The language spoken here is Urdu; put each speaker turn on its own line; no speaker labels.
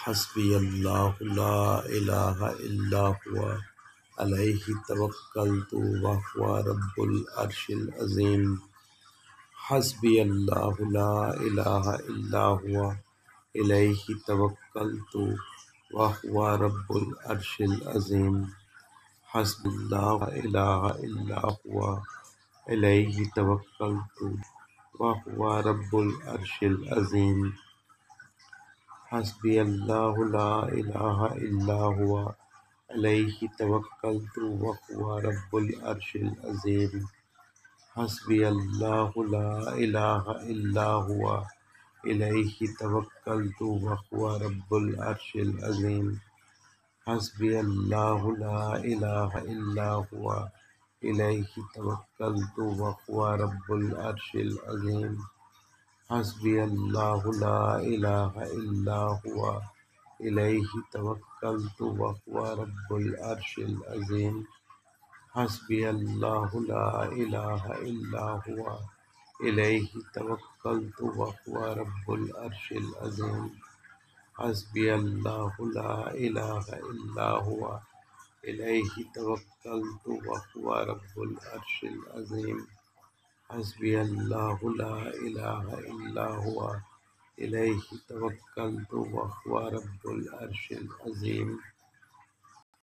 حسبی اللہ لا الہ الا ہوا علیہ توکلت وہو رب العرش العظیم۔ حسبی اللہ لا الہ الا ہوا علیہ توکلت وہو رب العرش العظیم۔ حسبی اللہ لا الہ الا ہوا علیہ توکلت وہو رب العرش العظیم۔ حسبی اللہ لا الہ الا ہوا علیہ توکلت وہو رب العرش العظیم۔ حسبی اللہ لا الہ الا ہوا علیہ توکلت وہو رب العرش العظیم۔ حسبی اللہ لا الہ الا ہوا علیہ توکلت وہو رب العرش العظیم۔ حسبی اللہ لا الہ الا ہوا علیہ توکلت وہو رب العرش العظیم۔ حسبی اللہ لا الہ الا ہوا علیہ توکلت وہو رب العرش العظیم۔ حسبی اللہ لا الہ الا ہوا علیہ توکلت وہو رب العرش العظیم۔ حسبی اللہ لا الہ الا ہوا علیہ توکلت وہو رب العرش العظیم۔